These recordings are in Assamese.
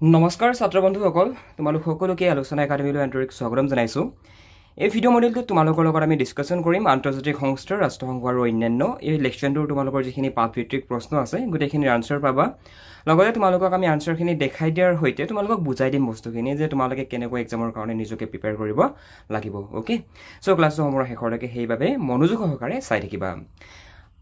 নমস্কাৰ ছাত্ৰ বন্ধুসকল তোমালোক সকলোকে আলোচনা একাডেমীলৈ আন্তৰিক স্বাগতম জনাইছো। এই ভিডিঅ' মডেলটো তোমালোকৰ লগত আমি ডিসকাশন কৰিম আন্তৰ্জাতিক সংস্থা ৰাষ্ট্ৰসংঘ আৰু অন্যান্য এই লেকচাৰটোৰ তোমালোকৰ যিখিনি পাঠভিত্তিক প্ৰশ্ন আছে গোটেইখিনি আনসাৰ পাবা। লগতে তোমালোকক আমি আনসাৰখিনি দেখাই দিয়াৰ হৈতে তোমালোকক বুজাই দিম বস্তুখিনি যে তোমালোকে কেনেকৈ এক্সামৰ কাৰণে নিজকে প্ৰিপেয়াৰ কৰিব লাগিব। ওকে সো ক্লাছটো সম্পূৰ্ণ শেষলৈকে সেইভাবে মনোযোগ সহকাৰে চাই থাকিবা।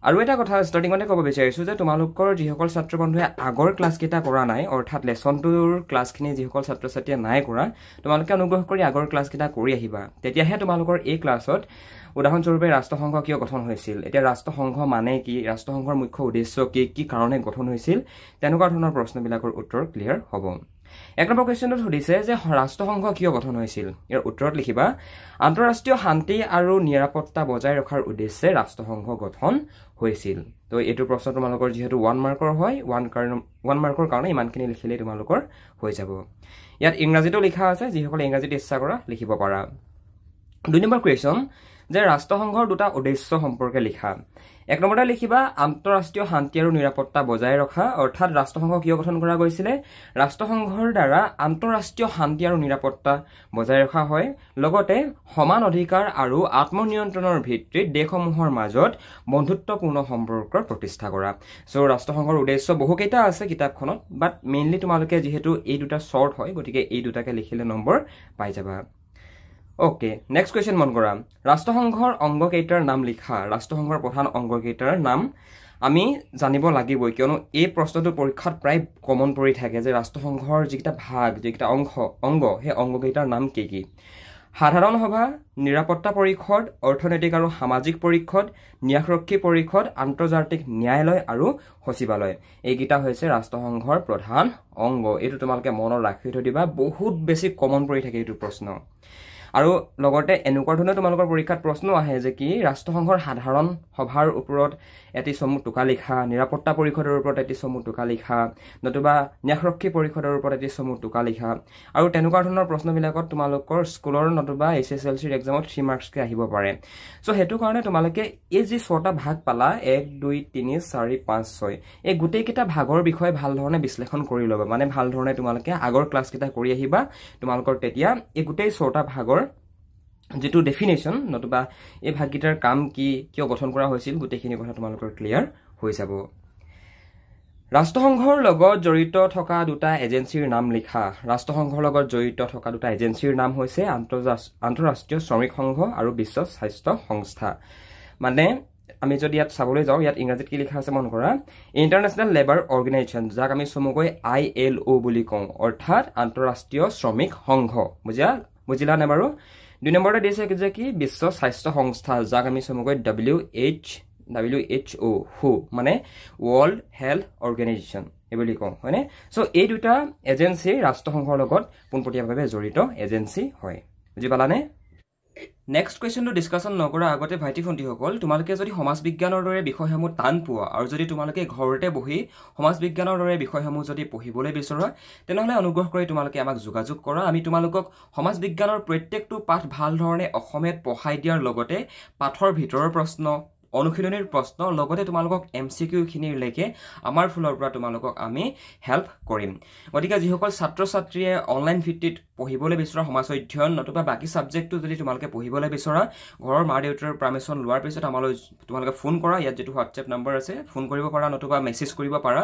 আৰু এটা কথা ষ্টাৰ্টিংতে ক'ব বিচাৰিছো যে তোমালোকৰ যিসকল ছাত্ৰ বন্ধুৱে আগৰ ক্লাছ কেইটা কৰা নাই অৰ্থাৎ লেসনটোৰ ক্লাছখিনি যিসকল ছাত্ৰ ছাত্ৰীয়ে নাই কৰা তোমালোকে অনুগ্ৰহ কৰি আগৰ ক্লাছ কেইটা কৰি আহিবা। তেতিয়াহে তোমালোকৰ এই ক্লাছত উদাহৰণস্বৰূপে ৰাষ্ট্ৰসংঘ কিয় গঠন হৈছিল, এতিয়া ৰাষ্ট্ৰসংঘ মানে কি, ৰাষ্ট্ৰসংঘৰ মুখ্য উদ্দেশ্য কি, কি কাৰণে গঠন হৈছিল, তেনেকুৱা ধৰণৰ প্ৰশ্নবিলাকৰ উত্তৰ ক্লিয়াৰ হ'ব। এক নম্বৰ কুৱেশ্যনটো সুধিছে যে ৰাষ্ট্ৰসংঘ কিয় গঠন হৈছিল। ইয়াৰ উত্তৰত লিখিবা আন্তঃৰাষ্ট্ৰীয় শান্তি আৰু নিৰাপত্তা বজাই ৰখাৰ উদ্দেশ্যে ৰাষ্ট্ৰসংঘ গঠন হৈছিল। তো এইটো প্ৰশ্ন তোমালোকৰ যেহেতু 1 মাৰ্কৰ হয় 1 মাৰ্কৰ কাৰণে ইমানখিনি লিখিলে তোমালোকৰ হৈ যাব। ইয়াত ইংৰাজীতো লিখা আছে, যিসকলে ইংৰাজীত ইচ্ছা কৰা লিখিব পাৰা। 2 নম্বৰ কুৱেশ্যন যে ৰাষ্ট্ৰসংঘৰ দুটা উদ্দেশ্য সম্পৰ্কে লিখা। 1 নম্বৰতে লিখিবা আন্তঃৰাষ্ট্ৰীয় শান্তি আৰু নিৰাপত্তা বজাই ৰখা, অৰ্থাৎ ৰাষ্ট্ৰসংঘ কিয় গঠন কৰা গৈছিলে, ৰাষ্ট্ৰসংঘৰ দ্বাৰা আন্তঃৰাষ্ট্ৰীয় শান্তি আৰু নিৰাপত্তা বজাই ৰখা হয়, লগতে সমান অধিকাৰ আৰু আত্মনিয়ন্ত্ৰণৰ ভিত্তিত দেশসমূহৰ মাজত বন্ধুত্বপূৰ্ণ সম্পৰ্কৰ প্ৰতিষ্ঠা কৰা। সো ৰাষ্ট্ৰসংঘৰ উদ্দেশ্য বহুকেইটা আছে কিতাপখনত, বাট মেইনলি তোমালোকে যিহেতু এই দুটা শৰ্ট হয় গতিকে এই দুটাকে লিখিলে নম্বৰ পাই যাবা। ওকে নেক্সট কুৱেশ্যন মন কৰা ৰাষ্ট্ৰসংঘৰ অংগ কেইটাৰ নাম লিখা। ৰাষ্ট্ৰসংঘৰ প্ৰধান অংগ কেইটাৰ নাম আমি জানিব লাগিবই, কিয়নো এই প্ৰশ্নটো পৰীক্ষাত প্ৰায় কমন পৰি থাকে যে ৰাষ্ট্ৰসংঘৰ যিকেইটা ভাগ যিকেইটা অংগ সেই অংগকেইটাৰ নাম কি কি। সাধাৰণ সভা, নিৰাপত্তা পৰিষদ, অৰ্থনৈতিক আৰু সামাজিক পৰিষদ, ন্যায়ৰক্ষী পৰিষদ, আন্তৰ্জাতিক ন্যায়ালয় আৰু সচিবালয়, এইকেইটা হৈছে ৰাষ্ট্ৰসংঘৰ প্ৰধান অংগ। এইটো তোমালোকে মনত ৰাখি থৈ দিবা, বহুত বেছি কমন পৰি থাকে এইটো প্ৰশ্ন। আৰু লগতে এনেকুৱা ধৰণে তোমালোকৰ পৰীক্ষাত প্ৰশ্ন আহে যে কি ৰাষ্ট্ৰসংঘৰ সাধাৰণ সভাৰ ওপৰত এটি চমু টোকা লিখা, নিৰাপত্তা পৰিষদৰ ওপৰত এটি চমু টোকা লিখা, নতুবা ন্যায়ৰক্ষী পৰিষদৰ ওপৰত এটি চমু টোকা লিখা। আৰু তেনেকুৱা ধৰণৰ প্ৰশ্নবিলাকত তোমালোকৰ স্কুলৰ নতুবা SSLCৰ এক্সামত 3 মাৰ্কছকে আহিব পাৰে। সো সেইটো কাৰণে তোমালোকে এই যি 6টা ভাগ পালা 1 2 3 4 5 6 এই গোটেইকেইটা ভাগৰ বিষয়ে ভাল ধৰণে বিশ্লেষণ কৰি ল'বা, মানে ভাল ধৰণে তোমালোকে আগৰ ক্লাছকেইটা কৰি আহিবা। তোমালোকৰ তেতিয়া এই গোটেই 6টা ভাগৰ যেটো ডেফিনেশন নতুবা এই ভাগকেইটাৰ কাম কি, কিয় গঠন কৰা হৈছিল, গোটেইখিনি কথা তোমালোকৰ ক্লিয়াৰ হৈ যাব। ৰাষ্ট্ৰসংঘৰ লগত জড়িত থকা দুটা এজেন্সিৰ নাম লিখা। ৰাষ্ট্ৰসংঘৰ লগত জড়িত থকা দুটা এজেন্সিৰ নাম হৈছে আন্তঃৰাষ্ট্ৰীয় শ্ৰমিক সংঘ আৰু বিশ্ব স্বাস্থ্য সংস্থা। মানে আমি যদি ইয়াত চাবলৈ যাওঁ ইয়াত ইংৰাজীত কি লিখা আছে মন কৰা, ইণ্টাৰনেশ্যনেল লেবাৰ অৰ্গেনাইজেশ্যন, যাক আমি চমুকৈ ILO বুলি কওঁ, অৰ্থাৎ আন্তঃৰাষ্ট্ৰীয় শ্ৰমিক সংঘ। বুজিলা নে বাৰু। 2 নম্বৰতে দিছে যে কি বিশ্ব স্বাস্থ্য সংস্থা, যাক আমি চমুকৈ WHO মানে ৱৰ্ল্ড হেল্থ অৰ্গেনাইজেশ্যন এই বুলি কওঁ, হয়নে। সো এই দুটা এজেন্সি ৰাষ্ট্ৰসংঘৰ লগত পোনপটীয়াভাৱে জড়িত এজেন্সি হয়। বুজি পালানে। নেক্সট কুৱেশ্যনটো ডিছকাশ্যন নকৰা আগতে ভাইটি ভণ্টিসকল, তোমালোকে যদি সমাজ বিজ্ঞানৰ দৰে বিষয়সমূহ টান পোৱা আৰু যদি তোমালোকে ঘৰতে বহি সমাজ বিজ্ঞানৰ দৰে বিষয়সমূহ যদি পঢ়িবলৈ বিচৰা তেনেহ'লে অনুগ্ৰহ কৰি তোমালোকে আমাক যোগাযোগ কৰা। আমি তোমালোকক সমাজ বিজ্ঞানৰ প্ৰত্যেকটো পাঠ ভাল ধৰণে অসমীয়াত পঢ়াই দিয়াৰ লগতে পাঠৰ ভিতৰৰ প্ৰশ্ন, অনুশীলনীৰ প্ৰশ্ন, লগতে তোমালোকক MCQ খিনিলৈকে আমাৰ ফালৰ পৰা তোমালোকক আমি হেল্প কৰিম। গতিকে যিসকল ছাত্ৰ ছাত্ৰীয়ে অনলাইন ভিত্তিত পঢ়িবলৈ বিচৰা সমাজ অধ্যয়ন নতুবা বাকী ছাবজেক্টটো যদি তোমালোকে পঢ়িবলৈ বিচৰা ঘৰৰ মা দেউতাৰ পাৰ্মিশ্যন লোৱাৰ পিছত আমালৈ তোমালোকে ফোন কৰা। ইয়াত যিটো হোৱাটছএপ নম্বৰ আছে ফোন কৰিব পাৰা নতুবা মেছেজ কৰিব পাৰা।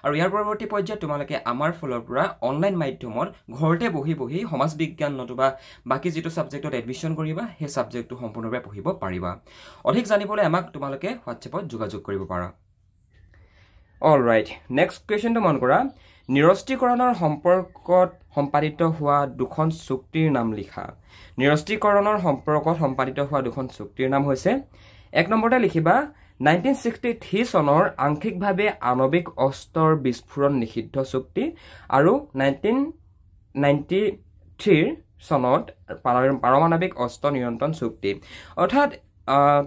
আৰু ইয়াৰ পৰৱৰ্তী পৰ্যায়ত তোমালোকে আমাৰ ফালৰ পৰা অনলাইন মাধ্যমত ঘৰতে বহি বহি সমাজ বিজ্ঞান নতুবা বাকী যিটো ছাবজেক্টত এডমিশ্যন কৰিবা সেই ছাবজেক্টটো সম্পূৰ্ণৰূপে পঢ়িব পাৰিবা। অধিক জানিবলৈ আমাক তোমালোকে হোৱাটছএপত যোগাযোগ কৰিব পাৰা। অল ৰাইট নেক্সট কুৱেশ্যনটো মন কৰা নিৰস্ত্ৰীকৰণৰ সম্পৰ্কত সম্পাদিত হোৱা দুখন চুক্তিৰ নাম লিখা। নিৰস্ত্ৰীকৰণৰ সম্পৰ্কত সম্পাদিত হোৱা দুখন চুক্তিৰ নাম হৈছে 1 নম্বৰতে লিখিবা 1963 চনৰ আংশিকভাৱে আণৱিক অস্ত্ৰৰ বিস্ফোৰণ নিষিদ্ধ চুক্তি আৰু 1993 চনত পাৰমাণৱিক অস্ত্ৰ নিয়ন্ত্ৰণ চুক্তি। অৰ্থাৎ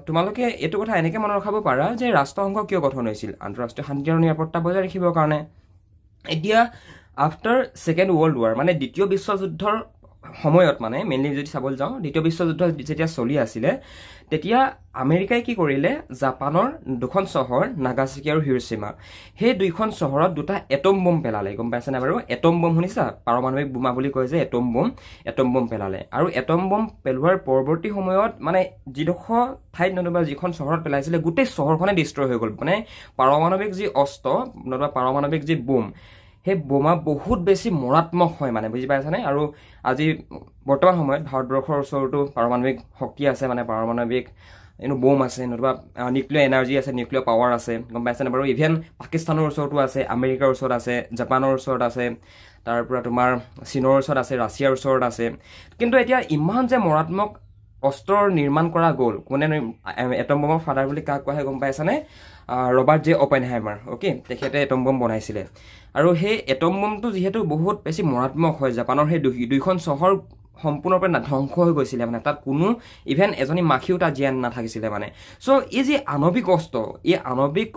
তোমালোকে এইটো কথা এনেকৈ মনত ৰখাব পাৰা যে ৰাষ্ট্ৰসংঘ কিয় গঠন হৈছিল, আন্তঃৰাষ্ট্ৰীয় শান্তি আৰু নিৰাপত্তা বজাই ৰাখিবৰ কাৰণে। এতিয়া আফটাৰ ছেকেণ্ড ৱৰ্ল্ড ৱাৰ মানে দ্বিতীয় বিশ্বযুদ্ধৰ সময়ত মানে মেইনলি যদি চাবলৈ যাওঁ দ্বিতীয় বিশ্বযুদ্ধ যেতিয়া চলি আছিলে তেতিয়া আমেৰিকাই কি কৰিলে জাপানৰ দুখন চহৰ নাগাচাকি আৰু হিৰোশ্বিমা সেই দুইখন চহৰত দুটা এটম বম পেলালে গম পাইছেনে বাৰু এটম বম শুনিছা পাৰমাণৱিক বোমা বুলি কয় যে এটম বম পেলালে আৰু এটম বম পেলোৱাৰ পৰৱৰ্তী সময়ত মানে যিডোখৰ ঠাইত নতুবা যিখন চহৰত পেলাইছিলে গোটেই চহৰখনে ডিষ্ট্ৰয় হৈ গ'ল মানে পাৰমাণৱিক যি অস্ত্ৰ নতুবা পাৰমাণৱিক যি বোম সেই বোমা বহুত বেছি মৰাত্মক হয় মানে বুজি পাইছানে আৰু আজি বৰ্তমান সময়ত ভাৰতবৰ্ষৰ ওচৰতো পাৰমাণৱিক শক্তি আছে মানে পাৰমাণৱিক বোম আছে নতুবা নিউক্লিয়াৰ এনাৰ্জি আছে নিউক্লিয়াৰ পাৱাৰ আছে গম পাইছানে বাৰু ইভেন পাকিস্তানৰ ওচৰতো আছে আমেৰিকাৰ ওচৰত আছে জাপানৰ ওচৰত আছে তাৰ পৰা তোমাৰ চীনৰ ওচৰত আছে ৰাছিয়াৰ ওচৰত আছে কিন্তু এতিয়া ইমান যে মৰাত্মক অস্ত্ৰ নিৰ্মাণ কৰা গ'ল কোনে এটম বমৰ ফাদাৰ বুলি কাক কোৱা হয় গম পাইছানে ৰবাৰ্ট জে অপেনহাইমাৰ ওকে তেখেতে এটম বম বনাইছিলে আৰু সেই এটম বমটো যিহেতু বহুত বেছি মৰাত্মক হয় জাপানৰ সেই দুইখন চহৰ সম্পূৰ্ণৰূপে ধ্বংস হৈ গৈছিলে মানে তাত কোনো ইভেন এজনী মাখিও তাত জীয়াই নাথাকিছিলে মানে চ' এই যি আণৱিক অস্ত্ৰ এই আণৱিক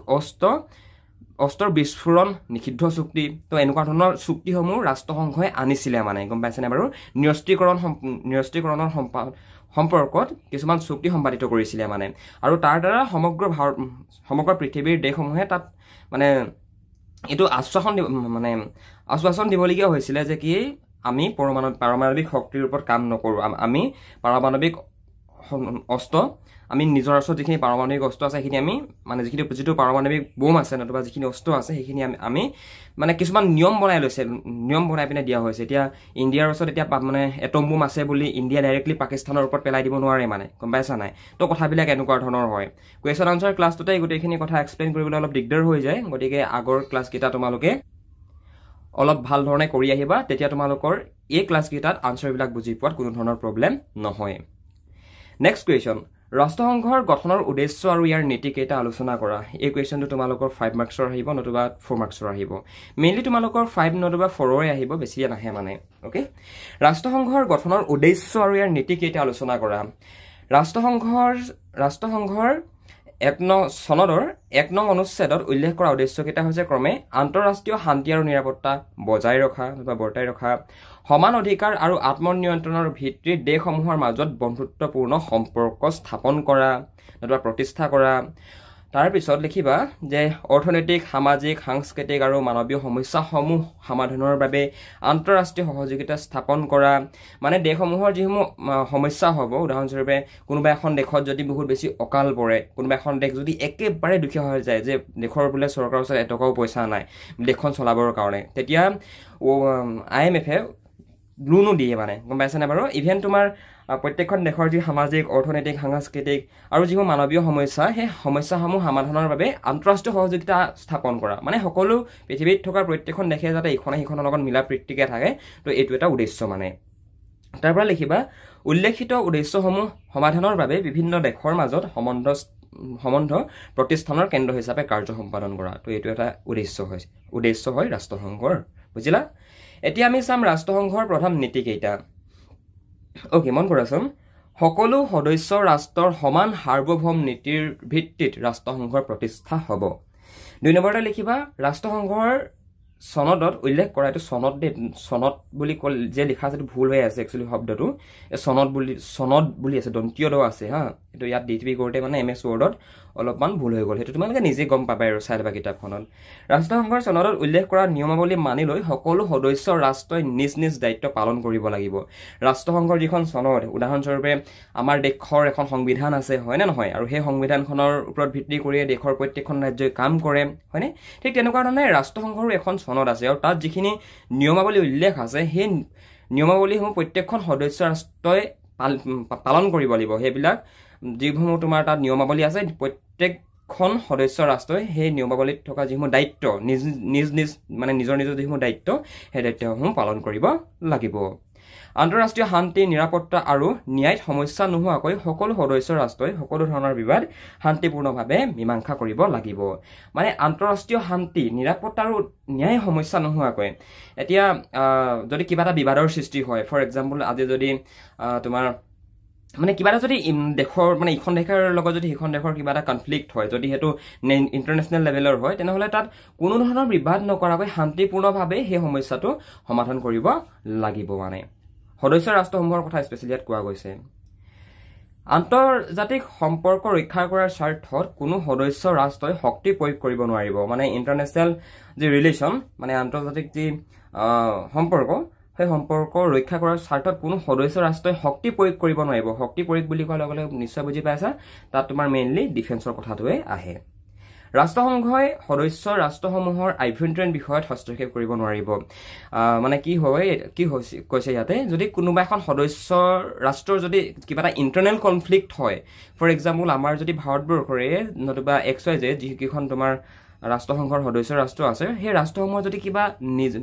অস্ত্ৰৰ বিস্ফোৰণ নিষিদ্ধ চুক্তি তো এনেকুৱা ধৰণৰ চুক্তিসমূহ ৰাষ্ট্ৰসংঘই আনিছিলে মানে গম পাইছেনে বাৰু নিৰস্ত্ৰীকৰণৰ সম্পৰ্কত কিছুমান চুক্তি সম্পাদিত কৰিছিলে মানে আৰু তাৰ দ্বাৰা সমগ্ৰ পৃথিৱীৰ দেশসমূহে তাত মানে এইটো আশ্বাসন দিবলগীয়া হৈছিলে যে কি আমি পাৰমাণৱিক শক্তিৰ ওপৰত কাম নকৰোঁ আমি পাৰমাণৱিক অস্ত্ৰ আমি নিজৰ ওচৰত যিখিনি পাৰমাণৱিক অস্ত্ৰ আছে সেইখিনি আমি মানে যিটো পাৰমাণৱিক বোম আছে নতুবা যিখিনি অস্ত্ৰ আছে সেইখিনি আমি মানে কিছুমান নিয়ম বনাই পিনে দিয়া হৈছে এতিয়া ইণ্ডিয়াৰ ওচৰত এতিয়া মানে এটম বোম আছে বুলি ইণ্ডিয়া ডাইৰেক্টলি পাকিস্তানৰ ওপৰত পেলাই দিব নোৱাৰে মানে গম পাইছা নাই তো কথাবিলাক এনেকুৱা ধৰণৰ হয় কুৱেশ্যন আনচাৰ ক্লাছটোতে গোটেইখিনি কথা এক্সপ্লেইন কৰিবলৈ অলপ দিগদাৰ হৈ যায় গতিকে আগৰ ক্লাছকেইটা তোমালোকে অলপ ভাল ধৰণে কৰি আহিবা তেতিয়া তোমালোকৰ এই ক্লাছকেইটাত আনচাৰবিলাক বুজি পোৱাত কোনো ধৰণৰ প্ৰব্লেম নহয় নেক্সট কুৱেশ্যন ৰাষ্ট্ৰসংঘৰ গঠনৰ উদ্দেশ্য আৰু ইয়াৰ নীতি কেইটা আলোচনা কৰা এই কুৱেশ্যনটো তোমালোকৰ 5 মাৰ্কছৰ আহিব নতুবা 4 মাৰ্কছৰ আহিব মেইনলি তোমালোকৰ 5 নতুবা 4ৰে আহিব বেছিয়ে নাহে মানে ওকে ৰাষ্ট্ৰসংঘৰ গঠনৰ উদ্দেশ্য আৰু ইয়াৰ নীতি কেইটা আলোচনা কৰা ৰাষ্ট্ৰসংঘৰ চনদৰ 1 নং অনুচ্ছেদত উল্লেখ কৰা উদ্দেশ্যকেইটা হৈছে ক্ৰমে আন্তঃৰাষ্ট্ৰীয় শান্তি আৰু নিৰাপত্তা বৰ্তাই ৰখা সমান অধিকাৰ আৰু আত্মনিয়ন্ত্ৰণৰ ভিত্তিত দেশসমূহৰ মাজত বন্ধুত্বপূৰ্ণ সম্পৰ্ক স্থাপন কৰা নতুবা প্ৰতিষ্ঠা কৰা তাৰপিছত লিখিবা যে অৰ্থনৈতিক সামাজিক সাংস্কৃতিক আৰু মানৱীয় সমস্যাসমূহ সমাধানৰ বাবে আন্তঃৰাষ্ট্ৰীয় সহযোগিতা স্থাপন কৰা মানে দেশসমূহৰ যিসমূহ সমস্যা হ'ব উদাহৰণস্বৰূপে কোনোবা এখন দেশত যদি বহুত বেছি অকাল পৰে কোনোবা এখন দেশ যদি একেবাৰে দুখীয়া হৈ যায় যে দেশৰ বোলে চৰকাৰৰ ওচৰত এটকাও পইচা নাই দেশখন চলাবৰ কাৰণে তেতিয়া IMF লোনো দিয়ে মানে গম পাইছেনে বাৰু ইভেন তোমাৰ প্ৰত্যেকখন দেশৰ যি সামাজিক অৰ্থনৈতিক সাংস্কৃতিক আৰু যিবোৰ মানৱীয় সমস্যা সেই সমস্যাসমূহ সমাধানৰ বাবে আন্তঃৰাষ্ট্ৰীয় সহযোগিতা স্থাপন কৰা মানে সকলো পৃথিৱীত থকা প্ৰত্যেকখন দেশে যাতে ইখনে সিখনৰ লগত মিলা প্ৰীতিকে থাকে তো এইটো এটা উদ্দেশ্য মানে তাৰ পৰা লিখিবা উল্লেখিত উদ্দেশ্যসমূহ সমাধানৰ বাবে বিভিন্ন দেশৰ মাজত সম্বন্ধ প্ৰতিষ্ঠানৰ কেন্দ্ৰ হিচাপে কাৰ্য সম্পাদন কৰা তো এইটো এটা উদ্দেশ্য হয় ৰাষ্ট্ৰসংঘৰ বুজিলা এতিয়া আমি চাম ৰাষ্ট্ৰসংঘৰ প্ৰধান নীতি কেইটা ওকে মন কৰাচোন সকলো সদস্য ৰাষ্ট্ৰৰ সমান সাৰ্বভৌম নীতিৰ ভিত্তিত ৰাষ্ট্ৰসংঘৰ প্ৰতিষ্ঠা হ'ব 2 নম্বৰতে লিখিবা ৰাষ্ট্ৰসংঘৰ সনদত উল্লেখ কৰা এইটো সনদ বুলি যে লিখা আছে ভুল হৈ আছে একচুৱেলি শব্দটো সনদ বুলি আছে দন্তীয় দ আছে হা এইটো ইয়াত ডিটিপি কৰোঁতে মানে MS Wordত অলপমান ভুল হৈ গ'ল সেইটো তোমালোকে নিজে গম পাবা আৰু চাই ল'বা কিতাপখনত ৰাষ্ট্ৰসংঘৰ সনদত উল্লেখ কৰা নিয়মাৱলী মানি লৈ সকলো সদস্য ৰাষ্ট্ৰই নিজ দায়িত্ব পালন কৰিব লাগিব ৰাষ্ট্ৰসংঘৰ যিখন সনদ উদাহৰণস্বৰূপে আমাৰ দেশৰ এখন সংবিধান আছে হয়নে নহয় আৰু সেই সংবিধানখনৰ ওপৰত ভিত্তি কৰি দেশৰ প্ৰত্যেকখন ৰাজ্যই কাম কৰে হয়নে ঠিক তেনেকুৱা ধৰণে ৰাষ্ট্ৰসংঘৰো এখন সনদ আছে আৰু তাত যিখিনি নিয়মাৱলী উল্লেখ আছে সেই নিয়মাৱলীসমূহ প্ৰত্যেকখন সদস্য ৰাষ্ট্ৰই পালন কৰিব লাগিব সেইবিলাক যিসমূহ তোমাৰ তাত নিয়মাৱলী আছে প্ৰত্যেকখন সদস্য ৰাষ্ট্ৰই সেই নিয়মাৱলীত থকা যিসমূহ দায়িত্ব নিজ মানে নিজৰ যিসমূহ দায়িত্ব সেই দায়িত্বসমূহ পালন কৰিব লাগিব আন্তঃৰাষ্ট্ৰীয় শান্তি নিৰাপত্তা আৰু ন্যায়ত সমস্যা নোহোৱাকৈ সকলো সদস্য ৰাষ্ট্ৰই সকলো ধৰণৰ বিবাদ শান্তিপূৰ্ণভাৱে মীমাংসা কৰিব লাগিব মানে আন্তঃৰাষ্ট্ৰীয় শান্তি নিৰাপত্তা আৰু ন্যায় সমস্যা নোহোৱাকৈ এতিয়া যদি কিবা এটা বিবাদৰ সৃষ্টি হয় ফৰ এক্সাম্পল আজি যদি তোমাৰ মানে কিবা এটা যদি দেশৰ মানে ইখন দেশৰ লগত যদি সিখন দেশৰ কিবা এটা কনফ্লিক্ট হয় যদি হেতু ইন্টাৰনেশ্যনেল লেভেলৰ হয় তেনেহলে তাত কোনো ধৰণৰ বিবাদ নকৰাকৈ শান্তিপূৰ্ণভাৱে সেই সমস্যাটো সমাধান কৰিব লাগিব মানে সদস্য ৰাষ্ট্ৰসমূহৰ কথা স্পেচিয়েলি ইয়াত কোৱা গৈছে আন্তৰ্জাতিক সম্পৰ্ক ৰক্ষা কৰাৰ স্বাৰ্থত কোনো সদস্য ৰাষ্ট্ৰই শক্তি প্ৰয়োগ কৰিব নোৱাৰিব মানে ইন্টাৰনেশ্যনেল যি ৰিলেশ্যন মানে আন্তৰ্জাতিক যি সম্পৰ্ক সেই সম্পৰ্ক ৰক্ষা কৰাৰ স্বাৰ্থত কোনো সদস্য ৰাষ্ট্ৰই শক্তি প্ৰয়োগ কৰিব নোৱাৰিব শক্তি প্ৰয়োগ বুলি কোৱাৰ লগে লগে নিশ্চয় বুজি পাইছা তাত তোমাৰ মেইনলি ডিফেন্সৰ কথাটোৱে আহে ৰাষ্ট্ৰসংঘই সদস্য ৰাষ্ট্ৰসমূহৰ আভ্যন্তৰীণ বিষয়ত হস্তক্ষেপ কৰিব নোৱাৰিব মানে কি কৈছে ইয়াতে যদি কোনোবা এখন সদস্য ৰাষ্ট্ৰৰ যদি কিবা এটা ইণ্টাৰনেল কনফ্লিক্ট হয় ফৰ এক্সাম্পল আমাৰ যদি ভাৰতবৰ্ষৰে নতুবা XYZ যিকেইখন তোমাৰ ৰাষ্ট্ৰসংঘৰ সদস্য ৰাষ্ট্ৰ আছে সেই ৰাষ্ট্ৰসমূহৰ যদি কিবা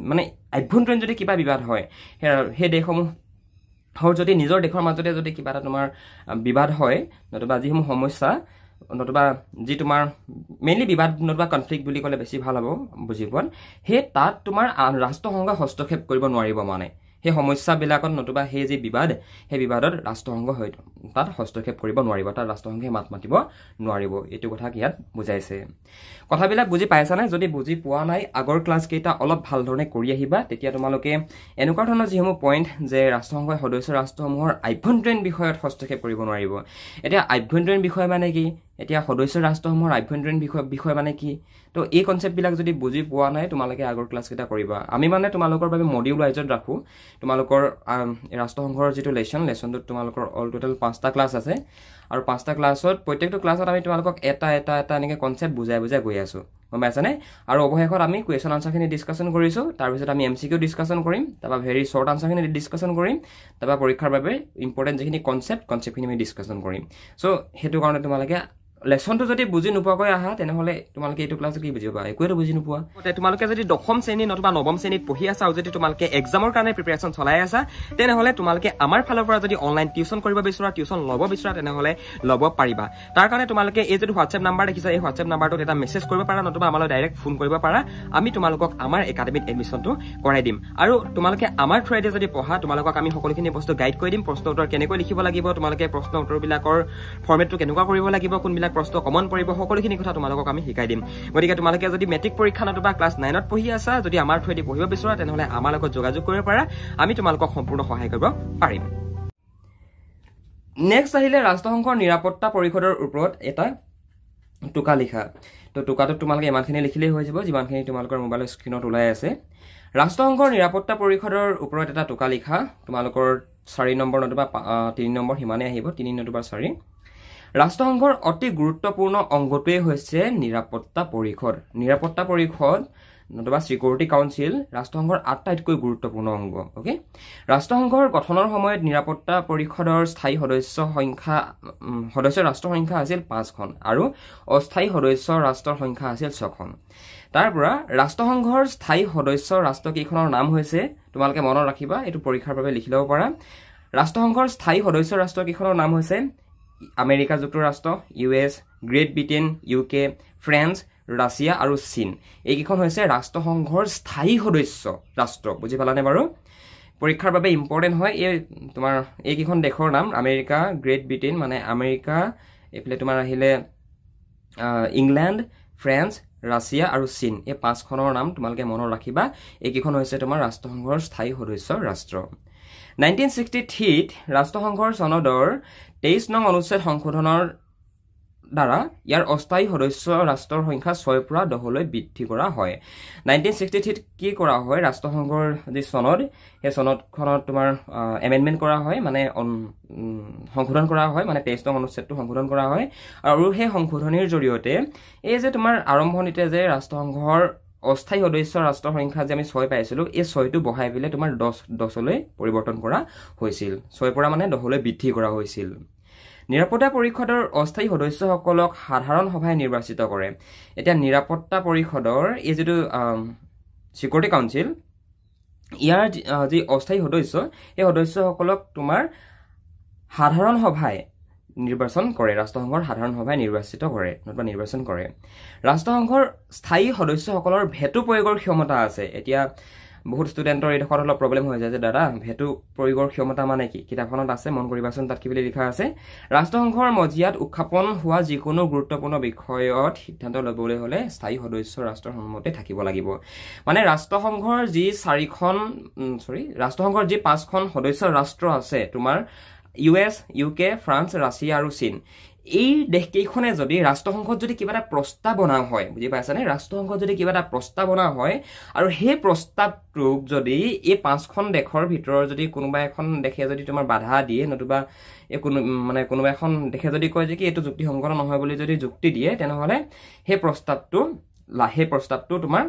মানে আভ্যন্তৰীণ যদি কিবা বিবাদ হয় সেই দেশসমূহৰ যদি নিজৰ দেশৰ মাজতে যদি কিবা এটা তোমাৰ বিবাদ হয় নতুবা যিসমূহ সমস্যা নতুবা যি তোমাৰ মেইনলি বিবাদ নতুবা কনফ্লিক্ট বুলি ক'লে বেছি ভাল হ'ব বুজি পোৱা সেই তাত তোমাৰ ৰাষ্ট্ৰসংঘই হস্তক্ষেপ কৰিব নোৱাৰিব মানে সেই সমস্যাবিলাকত নতুবা সেই যি বিবাদ সেই বিবাদত ৰাষ্ট্ৰসংঘ হয়তো তাত হস্তক্ষেপ কৰিব নোৱাৰিব তাত ৰাষ্ট্ৰসংঘে মাত মাতিব নোৱাৰিব এইটো কথা ইয়াত বুজাইছে কথাবিলাক বুজি পাইছানে যদি বুজি পোৱা নাই আগৰ ক্লাছ কেইটা অলপ ভাল ধৰণে কৰি আহিবা তেতিয়া তোমালোকে এনেকুৱা ধৰণৰ যিসমূহ পইণ্ট যে ৰাষ্ট্ৰসংঘই সদস্য ৰাষ্ট্ৰসমূহৰ আভ্যন্তৰীণ বিষয়ত হস্তক্ষেপ কৰিব নোৱাৰিব এতিয়া আভ্যন্তৰীণ বিষয় মানে কি এতিয়া সদস্য ৰাষ্ট্ৰসমূহৰ আভ্যন্তৰীণ বিষয় মানে কি তো এই কনচেপ্টবিলাক যদি বুজি পোৱা নাই তোমালোকে আগৰ ক্লাছ কেইটা কৰিবা আমি মানে তোমালোকৰ বাবে মডিউল ৱাইজত ৰাখো তোমালোকৰ ৰাষ্ট্ৰসংঘৰ যিটো লেচনটোত তোমালোকৰ অল টোটেল 5টা ক্লাছ আছে আৰু 5টা ক্লাছত প্ৰত্যেকটো ক্লাছত আমি তোমালোকক এটা এনেকৈ কনচেপ্ট বুজাই গৈ আছো গম পাইছানে আৰু অৱশেষত আমি কুৱেশ্যন আনসাৰখিনি ডিছকাশ্যন কৰিছো তাৰপিছত আমি MCQ ডিছকাশ্যন কৰিম তাৰপৰা ভেৰি শ্বৰ্ট আনসাৰখিনি ডিছকাশ্যন কৰিম তাৰপৰা পৰীক্ষাৰ বাবে ইম্পৰ্টেণ্ট যিখিনি কনচেপ্টখিনি আমি ডিছকাশ্যন কৰিম চ' সেইটো কাৰণে তোমালোকে লেসনটো যদি বুজি নোপোৱাকৈ আহা তেনেহলে তোমালোকে এইটো ক্লাছত কি বুজিবা একোটো বুজি নোপোৱা তোমালোকে যদি দশম শ্ৰেণী নতুবা নৱম শ্ৰেণীত পঢ়ি আছা আৰু যদি তোমালোকে এক্সামৰ কাৰণে প্ৰিপাৰেচন চলাই আছা তেনেহলে তোমালোকে আমাৰ ফালৰ পৰা যদি অনলাইন টিউচন কৰিব বিচৰা টিউচন ল'ব বিচৰা তেনেহলে ল'ব পাৰিবা তাৰ কাৰণে তোমালোকে এই যে হোৱাটছএপ নাম্বাৰ দেখিছা এই হোৱাটছএপ নাম্বাৰটোত এটা মেছেজ কৰিব পাৰা নতুবা আমালৈ ডাইৰেক্ট ফোন কৰিব পাৰা আমি তোমালোকক আমাৰ একাডেমিত এডমিশনটো কৰাই দিম আৰু তোমালোকে আমাৰ থ্ৰুৰে যদি পঢ়া তোমালোকক আমি সকলোখিনি বস্তু গাইড কৰি দিম প্ৰশ্ন উত্তৰ কেনেকৈ লিখিব লাগিব তোমালোকে প্ৰশ্ন উত্তৰবিলাকৰ ফৰ্মেটটো কেনেকুৱা কৰিব লাগিব কোনবিলাক প্ৰশ্ন কমন পৰিব সকলোখিনি কথা তোমালোকক আমি শিকাই দিম গতিকে তোমালোকে যদি মেট্ৰিক পৰীক্ষা নতুবা ক্লাছ 9ত পঢ়ি আছা যদি আমাৰ থ্ৰুৰে পঢ়িব বিচৰা তেনেহলে আমাৰ লগত যোগাযোগ কৰিব পাৰা আমি তোমালোকক সম্পূৰ্ণ সহায় কৰিব পাৰিম নেক্সট আহিলে ৰাষ্ট্ৰসংঘৰ নিৰাপত্তা পৰিষদৰ ওপৰত এটা টুকা লিখা তো টুকাটোত তোমালোকে ইমানখিনি লিখিলেই হৈ যাব যিমানখিনি তোমালোকৰ মোবাইলৰ স্ক্ৰীনত ওলাই আছে ৰাষ্ট্ৰসংঘৰ নিৰাপত্তা পৰিষদৰ ওপৰত এটা টুকা লিখা তোমালোকৰ 4 নম্বৰ নতুবা 3 নম্বৰ হিমানে আহিব 3 নতুবা 4 ৰাষ্ট্ৰসংঘৰ অতি গুৰুত্বপূৰ্ণ অংগটোৱে হৈছে নিৰাপত্তা পৰিষদ নতুবা সিকিউৰিটি কাউন্সিল ৰাষ্ট্ৰসংঘৰ আটাইতকৈ গুৰুত্বপূৰ্ণ অংগ ওকে ৰাষ্ট্ৰসংঘৰ গঠনৰ সময়ত নিৰাপত্তা পৰিষদৰ স্থায়ী সদস্য ৰাষ্ট্ৰৰ সংখ্যা আছিল 5খন আৰু অস্থায়ী সদস্য ৰাষ্ট্ৰৰ সংখ্যা আছিল 6খন তাৰপৰা ৰাষ্ট্ৰসংঘৰ স্থায়ী সদস্য ৰাষ্ট্ৰকেইখনৰ নাম হৈছে তোমালোকে মনত ৰাখিবা এটো পৰীক্ষাৰ বাবে লিখি ল'ব পাৰা ৰাষ্ট্ৰসংঘৰ স্থায়ী সদস্য ৰাষ্ট্ৰকেইখনৰ নাম হৈছে আমেৰিকা যুক্তৰাষ্ট্ৰ US great Britain UK France Russia আৰু চীন এইকেইখন হৈছে ৰাষ্ট্ৰসংঘৰ স্থায়ী সদস্য ৰাষ্ট্ৰ বুজি পালানে বাৰু পৰীক্ষাৰ বাবে ইম্পৰ্টেন্ট হয় এই তোমাৰ এইকেইখন দেশৰ নাম আমেৰিকা গ্ৰেট ব্ৰিটেইন মানে আমেৰিকা এফালে তোমাৰ আহিলে ইংলেণ্ড ফ্ৰান্স ৰাছিয়া আৰু চীন এই 5খনৰ নাম তোমালোকে মনত ৰাখিবা এইকেইখন হৈছে তোমাৰ ৰাষ্ট্ৰসংঘৰ স্থায়ী সদস্য ৰাষ্ট্ৰ 1963 ৰাষ্ট্ৰসংঘৰ সনদৰ 23 নং অনুচ্ছেদ সংশোধনৰ দ্বাৰা ইয়াৰ অস্থায়ী সদস্য ৰাষ্ট্ৰৰ সংখ্যা 6 পৰা 10 লৈ বৃদ্ধি কৰা হয় 1963 কি কৰা হয় ৰাষ্ট্ৰসংঘৰ যি সনদ সেই সনদখনত তোমাৰ এমেন্ডমেন্ট কৰা হয় মানে সংশোধন কৰা হয় মানে 23 নং অনুচ্ছেদটো সংশোধন কৰা হয় আৰু সেই সংশোধনীৰ জৰিয়তে এই যে তোমাৰ আৰম্ভণিতে যে ৰাষ্ট্ৰসংঘৰ অস্থায়ী সদস্য ৰাষ্ট্ৰৰ সংখ্যা যে আমি 6 পাইছিলো এই 6টো বঢ়াই পেলে তোমাৰ 10 লৈ পৰিৱৰ্তন কৰা হৈছিল 6 পৰা মানে 10 লৈ বৃদ্ধি কৰা হৈছিল নিৰাপত্তা পৰিষদৰ অস্থায়ী সদস্যসকলক সাধাৰণ সভাই নিৰ্বাচিত কৰে এতিয়া নিৰাপত্তা পৰিষদৰ এই যেটো সিকিউৰিটি কাউন্সিল ইয়াৰ যি অস্থায়ী সদস্য এই সদস্যসকলক তোমাৰ সাধাৰণ সভাই নিৰ্বাচন কৰে ৰাষ্ট্ৰসংঘৰ সাধাৰণ সভাই নিৰ্বাচন কৰে ৰাষ্ট্ৰসংঘৰ স্থায়ী সদস্যসকলৰ ভেটো প্ৰয়োগৰ ক্ষমতা আছে এতিয়া বহুত ষ্টুডেণ্টৰ এই ডোখৰত অলপ প্ৰব্লেম হৈ যায় যে দাদা ভেটো প্ৰয়োগৰ ক্ষমতা মানে কি কিতাপখনত আছে মন কৰিবাচোন তাত কি বুলি লিখা আছে ৰাষ্ট্ৰসংঘৰ মজিয়াত উত্থাপন হোৱা যিকোনো গুৰুত্বপূৰ্ণ বিষয়ত সিদ্ধান্ত ল'বলৈ হ'লে স্থায়ী সদস্য ৰাষ্ট্ৰৰ সন্মতি থাকিব লাগিব মানে ৰাষ্ট্ৰসংঘৰ যি ৰাষ্ট্ৰসংঘৰ যি 5খন সদস্য ৰাষ্ট্ৰ আছে তোমাৰ US UK ফ্ৰান্স ৰাছিয়া আৰু চীন এই দেশকেইখনে যদি ৰাষ্ট্ৰসংঘত যদি কিবা এটা প্ৰস্তাৱনা হয় বুজি পাইছানে ৰাষ্ট্ৰসংঘত যদি কিবা এটা প্ৰস্তাৱনা হয় আৰু সেই প্ৰস্তাৱটোক যদি এই 5খন দেশৰ ভিতৰৰ যদি কোনোবা এখন দেশে যদি তোমাৰ বাধা দিয়ে নতুবা কোনোবা এখন দেশে যদি কয় যে কি এইটো যুক্তিসংগত নহয় বুলি যদি যুক্তি দিয়ে তেনেহ'লে সেই প্ৰস্তাৱটো তোমাৰ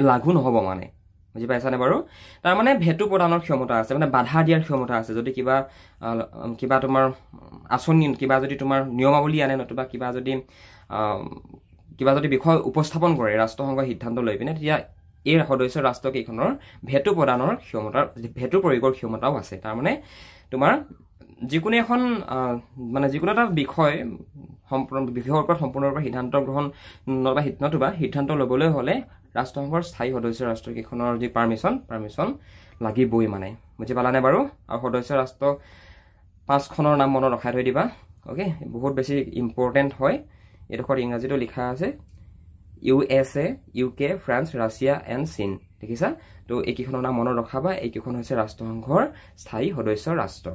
লাগু নহ'ব মানে বুজি পাইছানে বাৰু তাৰ মানে ভেটো প্ৰদানৰ ক্ষমতা আছে মানে বাধা দিয়াৰ ক্ষমতা আছে যদি কিবা তোমাৰ আচনি কিবা যদি তোমাৰ নিয়মাৱলী আনে নতুবা কিবা যদি বিষয় উপস্থাপন কৰে ৰাষ্ট্ৰসংঘৰ সিদ্ধান্ত লৈ পিনে তেতিয়া এই সদস্য ৰাষ্ট্ৰকেইখনৰ ভেটো প্ৰয়োগৰ ক্ষমতাও আছে তাৰ মানে তোমাৰ যিকোনো এখন যিকোনো এটা বিষয়ৰ ওপৰত সম্পূৰ্ণৰূপে সিদ্ধান্ত গ্ৰহণ নতুবা সিদ্ধান্ত ল'বলৈ হ'লে ৰাষ্ট্ৰসংঘৰ স্থায়ী সদস্য ৰাষ্ট্ৰকেইখনৰ যি পাৰ্মিশ্যন লাগিবই মানে বুজি পালানে বাৰু আৰু সদস্য ৰাষ্ট্ৰ 5খনৰ নাম মনত ৰখাই থৈ দিবা ওকে বহুত বেছি ইম্পৰ্টেণ্ট হয় এইডোখৰত ইংৰাজীতো লিখা আছে USA UK France Russia and চীন দেখিছা তো এইকেইখনৰ নাম মনত ৰখাবা এইকেইখন হৈছে ৰাষ্ট্ৰসংঘৰ স্থায়ী সদস্য ৰাষ্ট্ৰ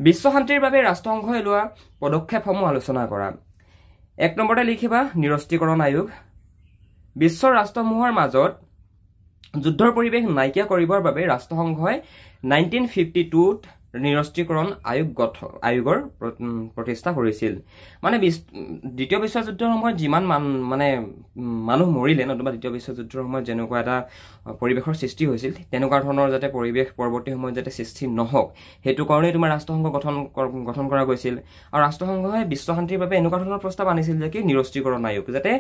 বিশ্ব শান্তিৰ বাবে ৰাষ্ট্ৰসংঘই লোৱা পদক্ষেপসমূহ আলোচনা কৰা 1 নম্বৰতে লিখিবা নিৰস্ত্ৰীকৰণ আয়োগ বিশ্বৰ ৰাষ্ট্ৰসমূহৰ মাজত যুদ্ধৰ পৰিৱেশ নাইকিয়া কৰিবৰ বাবে ৰাষ্ট্ৰসংঘই 1952ত নিৰস্ত্ৰীকৰণ আয়োগৰ প্ৰতিষ্ঠা কৰিছিল মানে দ্বিতীয় বিশ্বযুদ্ধৰ সময়ত যিমান মানুহ মৰিলে নতুবা দ্বিতীয় বিশ্বযুদ্ধৰ সময়ত যেনেকুৱা এটা পৰিৱেশৰ সৃষ্টি হৈছিল তেনেকুৱা ধৰণৰ যাতে পৰিৱেশ পৰৱৰ্তী সময়ত যাতে সৃষ্টি নহওক সেইটো কাৰণেই তোমাৰ ৰাষ্ট্ৰসংঘ গঠন কৰা গৈছিল আৰু ৰাষ্ট্ৰসংঘই বিশ্ব শান্তিৰ বাবে এনেকুৱা ধৰণৰ প্ৰস্তাৱ আনিছিল যে কি নিৰস্ত্ৰীকৰণ আয়োগ যাতে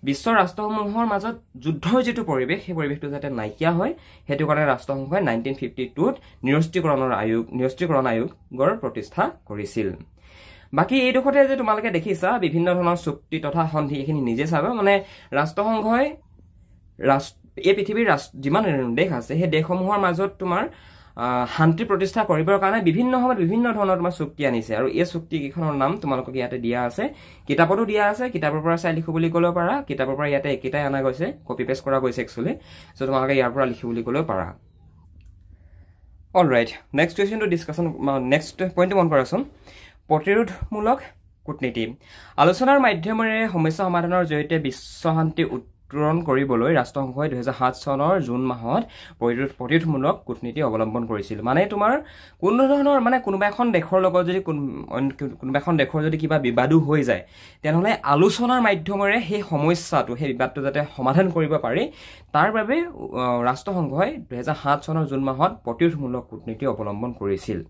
বিশ্বৰ ৰাষ্ট্ৰসমূহৰ মাজত যুদ্ধৰ যিটো পৰিৱেশ সেই পৰিৱেশটো যাতে নাইকিয়া হয় সেইটো কাৰণে ৰাষ্ট্ৰসংঘই 1952ত নিৰস্ত্ৰীকৰণ আয়োগৰ প্ৰতিষ্ঠা কৰিছিল বাকি এইডোখৰতে যে তোমালোকে দেখিছা বিভিন্ন ধৰণৰ চুক্তি তথা সন্ধি এইখিনি নিজে চাবা মানে ৰাষ্ট্ৰসংঘই এই পৃথিৱীৰ যিমান দেশ আছে সেই দেশসমূহৰ মাজত তোমাৰ শান্তি প্ৰতিষ্ঠা কৰিবৰ কাৰণে বিভিন্ন সময়ত বিভিন্ন ধৰণৰ তোমাৰ চুক্তি আনিছে আৰু এই চুক্তিকেইখনৰ নাম তোমালোকক ইয়াতে দিয়া আছে কিতাপতো দিয়া আছে কিতাপৰ পৰা চাই লিখো বুলি ক'লেও পাৰা কিতাপৰ পৰা ইয়াতে একেটাই আনা গৈছে কপি পেষ্ট কৰা গৈছে একচুৱেলি সো তোমালোকে ইয়াৰ পৰা লিখো বুলি ক'লেও পাৰা অলৰাইট নেক্সট কুৱেশ্যনটো ডিছকাশ্যন নেক্সট পইণ্টটো মন কৰাচোন প্ৰতিৰোধমূলক কূটনীতি আলোচনাৰ মাধ্যমেৰে সমস্যা সমাধানৰ জৰিয়তে বিশ্ব শান্তি উত্তৰণ কৰিবলৈ ৰাষ্ট্ৰসংঘই 2007 চনৰ জুন মাহত প্ৰতিৰোধমূলক কূটনীতি অৱলম্বন কৰিছিল মানে তোমাৰ কোনো ধৰণৰ মানে কোনোবা এখন দেশৰ লগত যদি কোনোবা এখন দেশৰ যদি কিবা বিবাদো হৈ যায় তেনেহ'লে আলোচনাৰ মাধ্যমেৰে সেই সমস্যাটো সেই বিবাদটো যাতে সমাধান কৰিব পাৰি তাৰ বাবে ৰাষ্ট্ৰসংঘই 2007 চনৰ জুন মাহত প্ৰতিৰোধমূলক কূটনীতি অৱলম্বন কৰিছিল